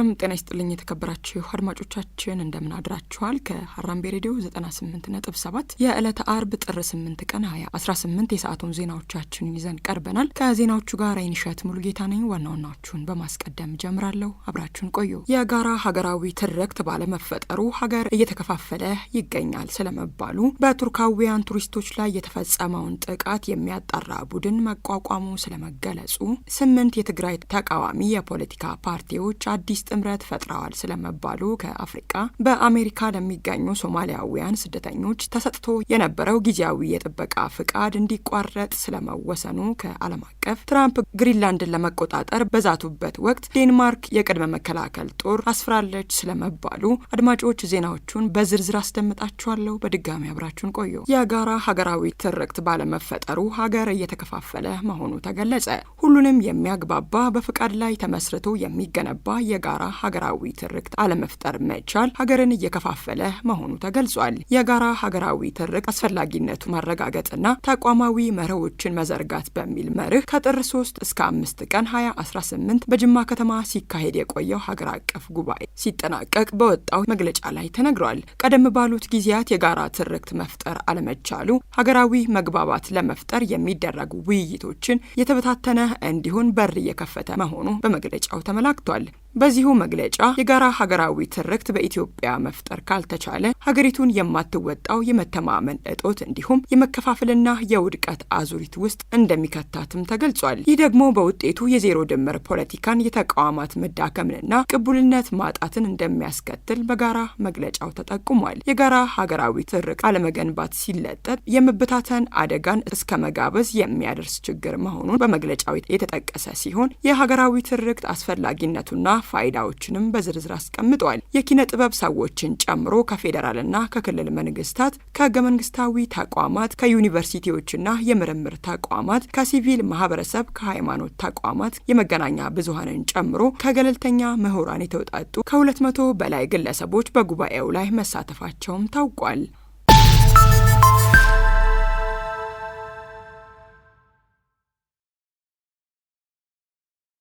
ሰላም ጤና ይስጥልኝ የተከበራችሁ አድማጮቻችን እንደምን አድራችኋል። ከሐራምቤ ሬዲዮ 98.7 የዕለተ አርብ ጥር 8 ቀን 2018 የሰዓቱን ዜናዎቻችንን ይዘን ቀርበናል። ከዜናዎቹ ጋር አይንሸት ሙሉጌታ ነኝ። ዋናዎቹን በማስቀደም ጀምራለሁ። አብራችሁን ቆዩ። የጋራ ሀገራዊ ትርክት ባለመፈጠሩ ሀገር እየተከፋፈለ ይገኛል ስለመባሉ፣ በቱርካውያን ቱሪስቶች ላይ የተፈጸመውን ጥቃት የሚያጣራ ቡድን መቋቋሙ ስለመገለጹ፣ 8 የትግራይ ተቃዋሚ የፖለቲካ ፓርቲዎች አዲስ ጥምረት ፈጥረዋል ስለመባሉ፣ ከአፍሪካ በአሜሪካ ለሚገኙ ሶማሊያውያን ስደተኞች ተሰጥቶ የነበረው ጊዜያዊ የጥበቃ ፍቃድ እንዲቋረጥ ስለመወሰኑ፣ ከዓለም አቀፍ ትራምፕ ግሪንላንድን ለመቆጣጠር በዛቱበት ወቅት ዴንማርክ የቅድመ መከላከል ጦር አስፍራለች ስለመባሉ፣ አድማጮች ዜናዎቹን በዝርዝር አስደምጣችኋለሁ። በድጋሚ አብራችሁን ቆዩ። የጋራ ሀገራዊ ትርክት ባለመፈጠሩ ሀገር እየተከፋፈለ መሆኑ ተገለጸ። ሁሉንም የሚያግባባ በፍቃድ ላይ ተመስርቶ የሚገነባ የጋራ ሀገራዊ ትርክት አለመፍጠር መቻል ሀገርን እየከፋፈለ መሆኑ ተገልጿል። የጋራ ሀገራዊ ትርክት አስፈላጊነቱ ማረጋገጥና ተቋማዊ መርሆችን መዘርጋት በሚል መርህ ከጥር 3 እስከ 5 ቀን 2018 በጅማ ከተማ ሲካሄድ የቆየው ሀገር አቀፍ ጉባኤ ሲጠናቀቅ በወጣው መግለጫ ላይ ተነግሯል። ቀደም ባሉት ጊዜያት የጋራ ትርክት መፍጠር አለመቻሉ ሀገራዊ መግባባት ለመፍጠር የሚደረጉ ውይይቶችን የተበታተነ እንዲሆን በር እየከፈተ መሆኑ በመግለጫው ተመላክቷል። በዚሁ መግለጫ የጋራ ሀገራዊ ትርክት በኢትዮጵያ መፍጠር ካልተቻለ ሀገሪቱን የማትወጣው የመተማመን እጦት እንዲሁም የመከፋፈልና የውድቀት አዙሪት ውስጥ እንደሚከታትም ተገልጿል። ይህ ደግሞ በውጤቱ የዜሮ ድምር ፖለቲካን፣ የተቋማት መዳከምንና ቅቡልነት ማጣትን እንደሚያስከትል በጋራ መግለጫው ተጠቁሟል። የጋራ ሀገራዊ ትርክት አለመገንባት ሲለጠጥ የመበታተን አደጋን እስከ መጋበዝ የሚያደርስ ችግር መሆኑን በመግለጫው የተጠቀሰ ሲሆን የሀገራዊ ትርክት አስፈላጊነቱና ፋይዳዎችንም በዝርዝር አስቀምጧል። የኪነ ጥበብ ሰዎችን ጨምሮ ከፌዴራልና ከክልል መንግስታት፣ ከህገ መንግስታዊ ተቋማት፣ ከዩኒቨርሲቲዎችና የምርምር ተቋማት፣ ከሲቪል ማህበረሰብ፣ ከሃይማኖት ተቋማት፣ የመገናኛ ብዙሃንን ጨምሮ ከገለልተኛ ምሁራን የተውጣጡ ከ200 በላይ ግለሰቦች በጉባኤው ላይ መሳተፋቸውም ታውቋል።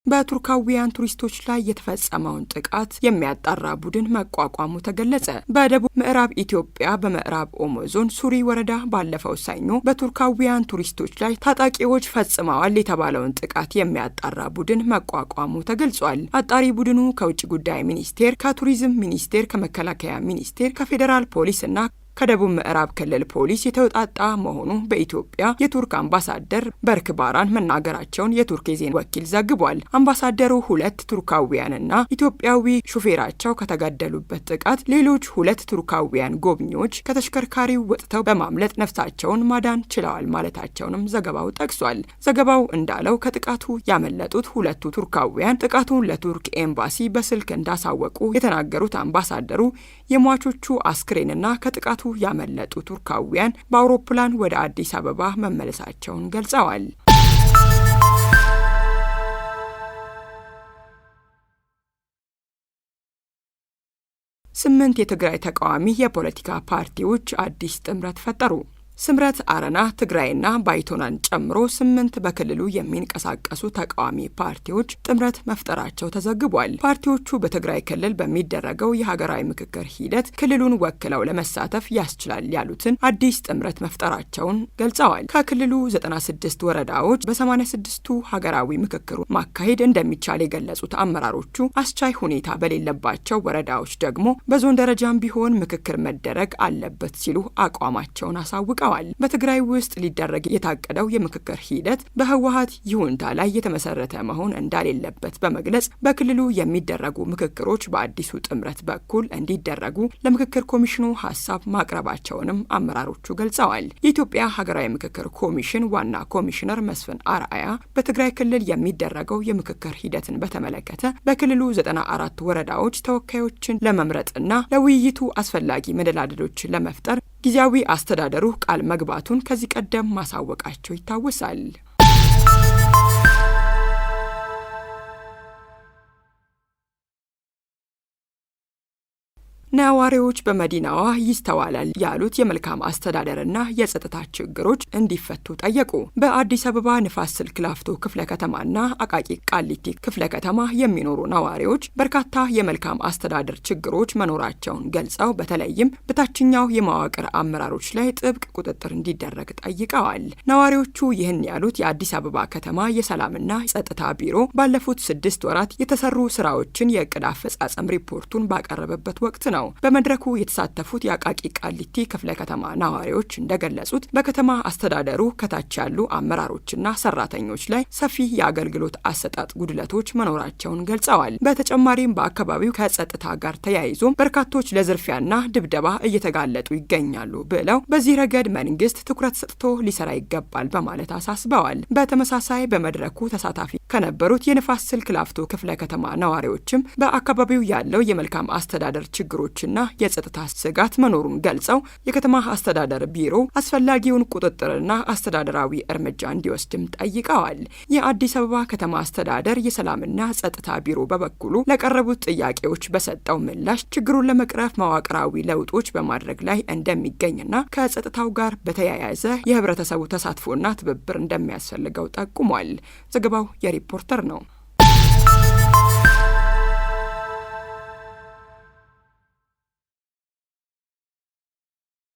በቱርካውያን ቱሪስቶች ላይ የተፈጸመውን ጥቃት የሚያጣራ ቡድን መቋቋሙ ተገለጸ። በደቡብ ምዕራብ ኢትዮጵያ በምዕራብ ኦሞ ዞን ሱሪ ወረዳ ባለፈው ሰኞ በቱርካውያን ቱሪስቶች ላይ ታጣቂዎች ፈጽመዋል የተባለውን ጥቃት የሚያጣራ ቡድን መቋቋሙ ተገልጿል። አጣሪ ቡድኑ ከውጭ ጉዳይ ሚኒስቴር፣ ከቱሪዝም ሚኒስቴር፣ ከመከላከያ ሚኒስቴር፣ ከፌዴራል ፖሊስና ከደቡብ ምዕራብ ክልል ፖሊስ የተውጣጣ መሆኑ በኢትዮጵያ የቱርክ አምባሳደር በርክ ባራን መናገራቸውን የቱርክ የዜና ወኪል ዘግቧል። አምባሳደሩ 2 ቱርካውያንና ኢትዮጵያዊ ሹፌራቸው ከተገደሉበት ጥቃት ሌሎች 2 ቱርካውያን ጎብኚዎች ከተሽከርካሪው ወጥተው በማምለጥ ነፍሳቸውን ማዳን ችለዋል ማለታቸውንም ዘገባው ጠቅሷል። ዘገባው እንዳለው ከጥቃቱ ያመለጡት 2 ቱርካውያን ጥቃቱን ለቱርክ ኤምባሲ በስልክ እንዳሳወቁ የተናገሩት አምባሳደሩ የሟቾቹ አስክሬንና ከጥቃቱ ያመለጡ ቱርካውያን በአውሮፕላን ወደ አዲስ አበባ መመለሳቸውን ገልጸዋል። ስምንት የትግራይ ተቃዋሚ የፖለቲካ ፓርቲዎች አዲስ ጥምረት ፈጠሩ። ስምረት አረና ትግራይና ባይቶናን ጨምሮ 8 በክልሉ የሚንቀሳቀሱ ተቃዋሚ ፓርቲዎች ጥምረት መፍጠራቸው ተዘግቧል። ፓርቲዎቹ በትግራይ ክልል በሚደረገው የሀገራዊ ምክክር ሂደት ክልሉን ወክለው ለመሳተፍ ያስችላል ያሉትን አዲስ ጥምረት መፍጠራቸውን ገልጸዋል። ከክልሉ 96 ወረዳዎች በ86ቱ ሀገራዊ ምክክሩ ማካሄድ እንደሚቻል የገለጹት አመራሮቹ አስቻይ ሁኔታ በሌለባቸው ወረዳዎች ደግሞ በዞን ደረጃም ቢሆን ምክክር መደረግ አለበት ሲሉ አቋማቸውን አሳውቀዋል። በትግራይ ውስጥ ሊደረግ የታቀደው የምክክር ሂደት በህወሓት ይሁንታ ላይ የተመሰረተ መሆን እንደሌለበት በመግለጽ በክልሉ የሚደረጉ ምክክሮች በአዲሱ ጥምረት በኩል እንዲደረጉ ለምክክር ኮሚሽኑ ሀሳብ ማቅረባቸውንም አመራሮቹ ገልጸዋል። የኢትዮጵያ ሀገራዊ ምክክር ኮሚሽን ዋና ኮሚሽነር መስፍን አርአያ በትግራይ ክልል የሚደረገው የምክክር ሂደትን በተመለከተ በክልሉ 94 ወረዳዎች ተወካዮችን ለመምረጥና ለውይይቱ አስፈላጊ መደላደሎችን ለመፍጠር ጊዜያዊ አስተዳደሩ ቃል መግባቱን ከዚህ ቀደም ማሳወቃቸው ይታወሳል። ነዋሪዎች በመዲናዋ ይስተዋላል ያሉት የመልካም አስተዳደርና የጸጥታ ችግሮች እንዲፈቱ ጠየቁ። በአዲስ አበባ ንፋስ ስልክ ላፍቶ ክፍለ ከተማና አቃቂ ቃሊቲ ክፍለ ከተማ የሚኖሩ ነዋሪዎች በርካታ የመልካም አስተዳደር ችግሮች መኖራቸውን ገልጸው በተለይም በታችኛው የመዋቅር አመራሮች ላይ ጥብቅ ቁጥጥር እንዲደረግ ጠይቀዋል። ነዋሪዎቹ ይህን ያሉት የአዲስ አበባ ከተማ የሰላምና ጸጥታ ቢሮ ባለፉት 6 ወራት የተሰሩ ስራዎችን የዕቅድ አፈጻጸም ሪፖርቱን ባቀረበበት ወቅት ነው። በመድረኩ የተሳተፉት የአቃቂ ቃሊቲ ክፍለ ከተማ ነዋሪዎች እንደገለጹት በከተማ አስተዳደሩ ከታች ያሉ አመራሮችና ሰራተኞች ላይ ሰፊ የአገልግሎት አሰጣጥ ጉድለቶች መኖራቸውን ገልጸዋል። በተጨማሪም በአካባቢው ከጸጥታ ጋር ተያይዞ በርካቶች ለዝርፊያና ድብደባ እየተጋለጡ ይገኛሉ ብለው በዚህ ረገድ መንግስት ትኩረት ሰጥቶ ሊሰራ ይገባል በማለት አሳስበዋል። በተመሳሳይ በመድረኩ ተሳታፊ ከነበሩት የንፋስ ስልክ ላፍቶ ክፍለ ከተማ ነዋሪዎችም በአካባቢው ያለው የመልካም አስተዳደር ችግሮችና የጸጥታ ስጋት መኖሩን ገልጸው የከተማ አስተዳደር ቢሮ አስፈላጊውን ቁጥጥርና አስተዳደራዊ እርምጃ እንዲወስድም ጠይቀዋል። የአዲስ አበባ ከተማ አስተዳደር የሰላምና ጸጥታ ቢሮ በበኩሉ ለቀረቡት ጥያቄዎች በሰጠው ምላሽ ችግሩን ለመቅረፍ መዋቅራዊ ለውጦች በማድረግ ላይ እንደሚገኝና ከጸጥታው ጋር በተያያዘ የህብረተሰቡ ተሳትፎና ትብብር እንደሚያስፈልገው ጠቁሟል። ዘገባው የሪፖርተር ነው።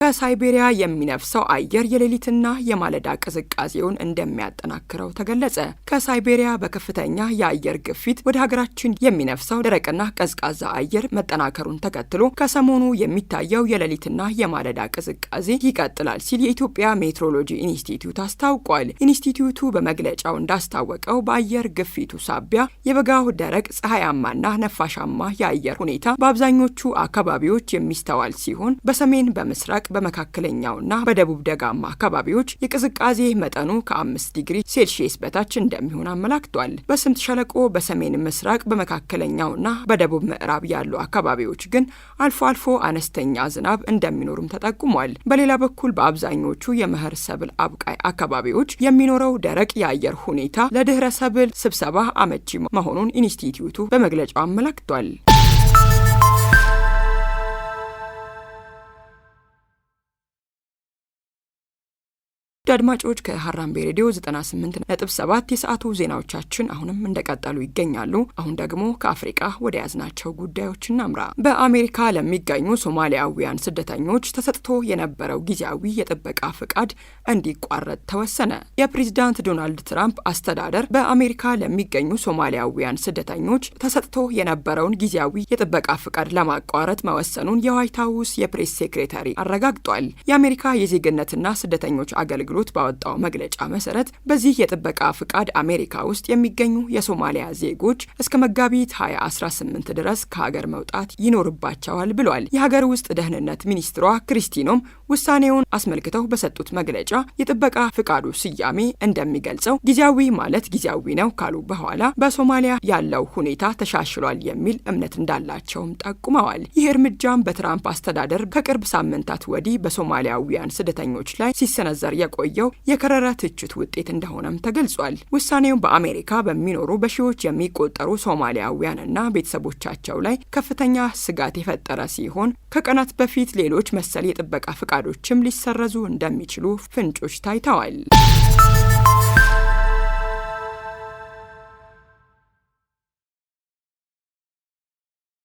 ከሳይቤሪያ የሚነፍሰው አየር የሌሊትና የማለዳ ቅዝቃዜውን እንደሚያጠናክረው ተገለጸ። ከሳይቤሪያ በከፍተኛ የአየር ግፊት ወደ ሀገራችን የሚነፍሰው ደረቅና ቀዝቃዛ አየር መጠናከሩን ተከትሎ ከሰሞኑ የሚታየው የሌሊትና የማለዳ ቅዝቃዜ ይቀጥላል ሲል የኢትዮጵያ ሜትሮሎጂ ኢንስቲትዩት አስታውቋል። ኢንስቲትዩቱ በመግለጫው እንዳስታወቀው በአየር ግፊቱ ሳቢያ የበጋው ደረቅ ፀሐያማና ነፋሻማ የአየር ሁኔታ በአብዛኞቹ አካባቢዎች የሚስተዋል ሲሆን በሰሜን በምስራቅ በመካከለኛውና በደቡብ ደጋማ አካባቢዎች የቅዝቃዜ መጠኑ ከ5 ዲግሪ ሴልሺየስ በታች እንደሚሆን አመላክቷል። በስምጥ ሸለቆ፣ በሰሜን ምስራቅ፣ በመካከለኛውና በደቡብ ምዕራብ ያሉ አካባቢዎች ግን አልፎ አልፎ አነስተኛ ዝናብ እንደሚኖሩም ተጠቁሟል። በሌላ በኩል በአብዛኞቹ የመኸር ሰብል አብቃይ አካባቢዎች የሚኖረው ደረቅ የአየር ሁኔታ ለድህረ ሰብል ስብሰባ አመቺ መሆኑን ኢንስቲትዩቱ በመግለጫው አመላክቷል። አድማጮች ከሀራምቤ ሬዲዮ 98.7 የሰዓቱ ዜናዎቻችን አሁንም እንደቀጠሉ ይገኛሉ። አሁን ደግሞ ከአፍሪቃ ወደ ያዝናቸው ጉዳዮች እናምራ። በአሜሪካ ለሚገኙ ሶማሊያውያን ስደተኞች ተሰጥቶ የነበረው ጊዜያዊ የጥበቃ ፍቃድ እንዲቋረጥ ተወሰነ። የፕሬዝዳንት ዶናልድ ትራምፕ አስተዳደር በአሜሪካ ለሚገኙ ሶማሊያውያን ስደተኞች ተሰጥቶ የነበረውን ጊዜያዊ የጥበቃ ፍቃድ ለማቋረጥ መወሰኑን የዋይት ሀውስ የፕሬስ ሴክሬታሪ አረጋግጧል። የአሜሪካ የዜግነትና ስደተኞች አገልግሎት ባወጣው መግለጫ መሰረት በዚህ የጥበቃ ፍቃድ አሜሪካ ውስጥ የሚገኙ የሶማሊያ ዜጎች እስከ መጋቢት 2018 ድረስ ከሀገር መውጣት ይኖርባቸዋል ብሏል። የሀገር ውስጥ ደህንነት ሚኒስትሯ ክሪስቲኖም ውሳኔውን አስመልክተው በሰጡት መግለጫ የጥበቃ ፍቃዱ ስያሜ እንደሚገልጸው ጊዜያዊ ማለት ጊዜያዊ ነው ካሉ በኋላ በሶማሊያ ያለው ሁኔታ ተሻሽሏል የሚል እምነት እንዳላቸውም ጠቁመዋል። ይህ እርምጃም በትራምፕ አስተዳደር ከቅርብ ሳምንታት ወዲህ በሶማሊያውያን ስደተኞች ላይ ሲሰነዘር የቆየው የከረረ ትችት ውጤት እንደሆነም ተገልጿል። ውሳኔው በአሜሪካ በሚኖሩ በሺዎች የሚቆጠሩ ሶማሊያውያንና ቤተሰቦቻቸው ላይ ከፍተኛ ስጋት የፈጠረ ሲሆን ከቀናት በፊት ሌሎች መሰል የጥበቃ ፍቃዶችም ሊሰረዙ እንደሚችሉ ፍንጮች ታይተዋል።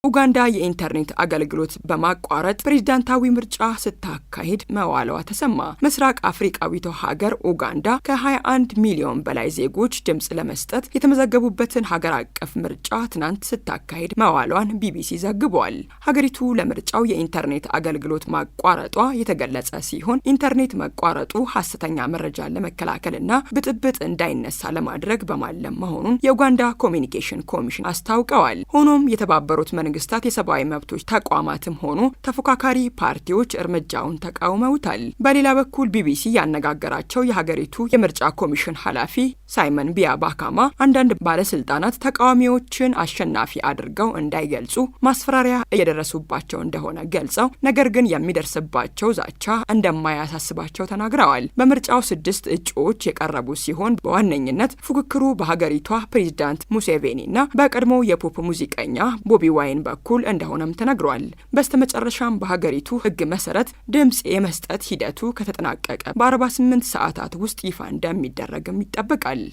ኡጋንዳ የኢንተርኔት አገልግሎት በማቋረጥ ፕሬዝዳንታዊ ምርጫ ስታካሂድ መዋሏ ተሰማ። ምስራቅ አፍሪካዊቷ ሀገር ኡጋንዳ ከ21 ሚሊዮን በላይ ዜጎች ድምጽ ለመስጠት የተመዘገቡበትን ሀገር አቀፍ ምርጫ ትናንት ስታካሂድ መዋሏን ቢቢሲ ዘግቧል። ሀገሪቱ ለምርጫው የኢንተርኔት አገልግሎት ማቋረጧ የተገለጸ ሲሆን ኢንተርኔት መቋረጡ ሐሰተኛ መረጃን ለመከላከልና ብጥብጥ እንዳይነሳ ለማድረግ በማለም መሆኑን የኡጋንዳ ኮሚኒኬሽን ኮሚሽን አስታውቀዋል። ሆኖም የተባበሩት መንግስታት የሰብአዊ መብቶች ተቋማትም ሆኑ ተፎካካሪ ፓርቲዎች እርምጃውን ተቃውመውታል። በሌላ በኩል ቢቢሲ ያነጋገራቸው የሀገሪቱ የምርጫ ኮሚሽን ኃላፊ ሳይመን ቢያባካማ አንዳንድ ባለስልጣናት ተቃዋሚዎችን አሸናፊ አድርገው እንዳይገልጹ ማስፈራሪያ እየደረሱባቸው እንደሆነ ገልጸው ነገር ግን የሚደርስባቸው ዛቻ እንደማያሳስባቸው ተናግረዋል። በምርጫው 6 እጩዎች የቀረቡ ሲሆን በዋነኝነት ፉክክሩ በሀገሪቷ ፕሬዝዳንት ሙሴቬኒና በቀድሞው የፖፕ ሙዚቀኛ ቦቢ ዋይን በኩል እንደሆነም ተነግሯል። በስተመጨረሻም በሀገሪቱ ሕግ መሰረት ድምጽ የመስጠት ሂደቱ ከተጠናቀቀ በ48 ሰዓታት ውስጥ ይፋ እንደሚደረግም ይጠበቃል።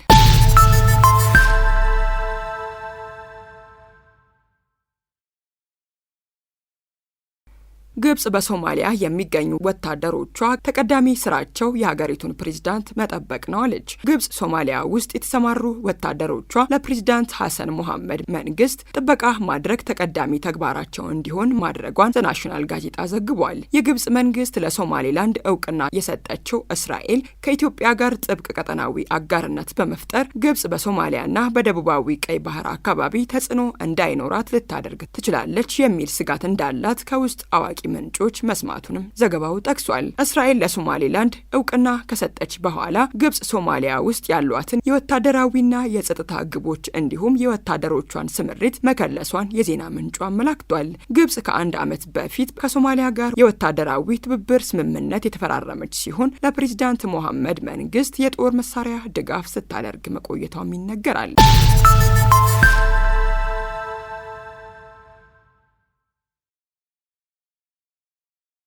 ግብጽ በሶማሊያ የሚገኙ ወታደሮቿ ተቀዳሚ ስራቸው የሀገሪቱን ፕሬዝዳንት መጠበቅ ነው አለች። ግብጽ ሶማሊያ ውስጥ የተሰማሩ ወታደሮቿ ለፕሬዝዳንት ሐሰን ሞሐመድ መንግስት ጥበቃ ማድረግ ተቀዳሚ ተግባራቸው እንዲሆን ማድረጓን ዘናሽናል ጋዜጣ ዘግቧል። የግብጽ መንግስት ለሶማሌላንድ እውቅና የሰጠችው እስራኤል ከኢትዮጵያ ጋር ጥብቅ ቀጠናዊ አጋርነት በመፍጠር ግብጽ በሶማሊያና በደቡባዊ ቀይ ባህር አካባቢ ተጽዕኖ እንዳይኖራት ልታደርግ ትችላለች የሚል ስጋት እንዳላት ከውስጥ አዋቂ ምንጮች መስማቱንም ዘገባው ጠቅሷል። እስራኤል ለሶማሌላንድ እውቅና ከሰጠች በኋላ ግብጽ ሶማሊያ ውስጥ ያሏትን የወታደራዊና የጸጥታ ግቦች እንዲሁም የወታደሮቿን ስምሪት መከለሷን የዜና ምንጩ አመላክቷል። ግብጽ ከአንድ ዓመት በፊት ከሶማሊያ ጋር የወታደራዊ ትብብር ስምምነት የተፈራረመች ሲሆን ለፕሬዝዳንት ሞሐመድ መንግስት የጦር መሳሪያ ድጋፍ ስታደርግ መቆየቷም ይነገራል።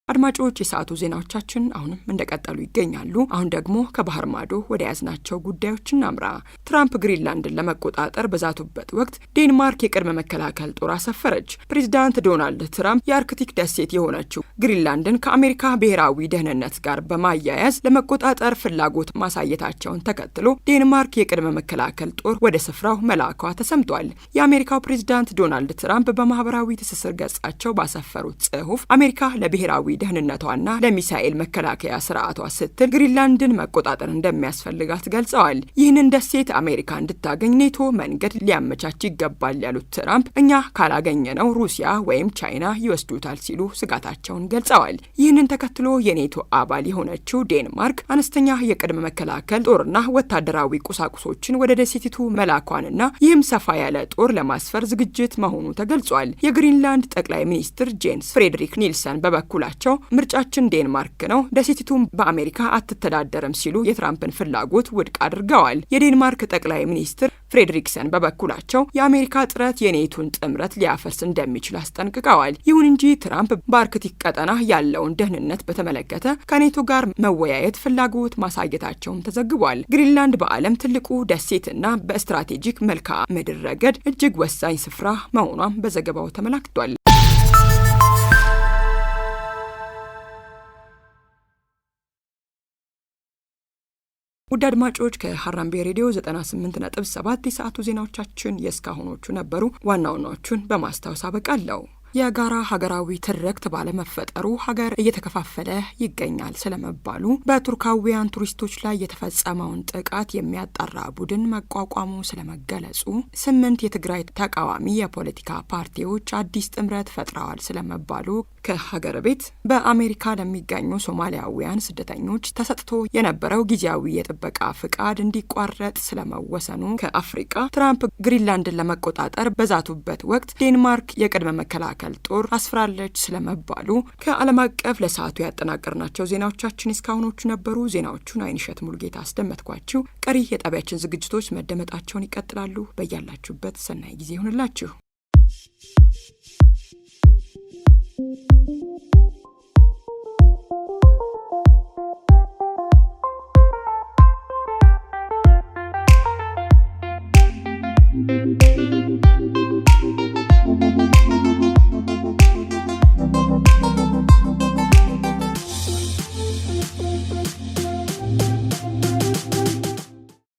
አድማጮች የሰዓቱ ዜናዎቻችን አሁንም እንደቀጠሉ ይገኛሉ። አሁን ደግሞ ከባህር ማዶ ወደ ያዝናቸው ጉዳዮች እናምራ። ትራምፕ ግሪንላንድን ለመቆጣጠር በዛቱበት ወቅት ዴንማርክ የቅድመ መከላከል ጦር አሰፈረች። ፕሬዚዳንት ዶናልድ ትራምፕ የአርክቲክ ደሴት የሆነችው ግሪንላንድን ከአሜሪካ ብሔራዊ ደህንነት ጋር በማያያዝ ለመቆጣጠር ፍላጎት ማሳየታቸውን ተከትሎ ዴንማርክ የቅድመ መከላከል ጦር ወደ ስፍራው መላኳ ተሰምቷል። የአሜሪካው ፕሬዚዳንት ዶናልድ ትራምፕ በማህበራዊ ትስስር ገጻቸው ባሰፈሩት ጽሑፍ አሜሪካ ለብሔራዊ ደህንነቷና ለሚሳኤል መከላከያ ስርዓቷ ስትል ግሪንላንድን መቆጣጠር እንደሚያስፈልጋት ገልጸዋል። ይህንን ደሴት አሜሪካ እንድታገኝ ኔቶ መንገድ ሊያመቻች ይገባል ያሉት ትራምፕ እኛ ካላገኘነው ሩሲያ ወይም ቻይና ይወስዱታል ሲሉ ስጋታቸውን ገልጸዋል። ይህንን ተከትሎ የኔቶ አባል የሆነችው ዴንማርክ አነስተኛ የቅድመ መከላከል ጦርና ወታደራዊ ቁሳቁሶችን ወደ ደሴቲቱ መላኳንና ይህም ሰፋ ያለ ጦር ለማስፈር ዝግጅት መሆኑ ተገልጿል። የግሪንላንድ ጠቅላይ ሚኒስትር ጄንስ ፍሬድሪክ ኒልሰን በበኩላቸው ምርጫችን ዴንማርክ ነው፣ ደሴቲቱም በአሜሪካ አትተዳደርም ሲሉ የትራምፕን ፍላጎት ውድቅ አድርገዋል። የዴንማርክ ጠቅላይ ሚኒስትር ፍሬድሪክሰን በበኩላቸው የአሜሪካ ጥረት የኔቶን ጥምረት ሊያፈርስ እንደሚችል አስጠንቅቀዋል። ይሁን እንጂ ትራምፕ በአርክቲክ ቀጠና ያለውን ደህንነት በተመለከተ ከኔቶ ጋር መወያየት ፍላጎት ማሳየታቸውም ተዘግቧል። ግሪንላንድ በዓለም ትልቁ ደሴትና በስትራቴጂክ መልክዓ ምድር ረገድ እጅግ ወሳኝ ስፍራ መሆኗም በዘገባው ተመላክቷል። ውድ አድማጮች ከሀራምቤ ሬዲዮ 98.7 የሰዓቱ ዜናዎቻችን የእስካሁኖቹ ነበሩ። ዋና ዋናዎቹን በማስታወስ አበቃለሁ። የጋራ ሀገራዊ ትርክት ባለመፈጠሩ ሀገር እየተከፋፈለ ይገኛል ስለመባሉ፣ በቱርካውያን ቱሪስቶች ላይ የተፈጸመውን ጥቃት የሚያጣራ ቡድን መቋቋሙ ስለመገለጹ፣ 8 የትግራይ ተቃዋሚ የፖለቲካ ፓርቲዎች አዲስ ጥምረት ፈጥረዋል ስለመባሉ፣ ከሀገር ቤት በአሜሪካ ለሚገኙ ሶማሊያውያን ስደተኞች ተሰጥቶ የነበረው ጊዜያዊ የጥበቃ ፍቃድ እንዲቋረጥ ስለመወሰኑ፣ ከአፍሪካ ትራምፕ ግሪንላንድን ለመቆጣጠር በዛቱበት ወቅት ዴንማርክ የቅድመ መከላከል ጦር አስፍራለች ስለመባሉ፣ ከዓለም አቀፍ ለሰዓቱ ያጠናቀርናቸው ዜናዎቻችን እስካሁኖቹ ነበሩ። ዜናዎቹን አይንሸት ሙሉጌታ አስደመጥኳችሁ። ቀሪ የጣቢያችን ዝግጅቶች መደመጣቸውን ይቀጥላሉ። በያላችሁበት ሰናይ ጊዜ ይሁንላችሁ።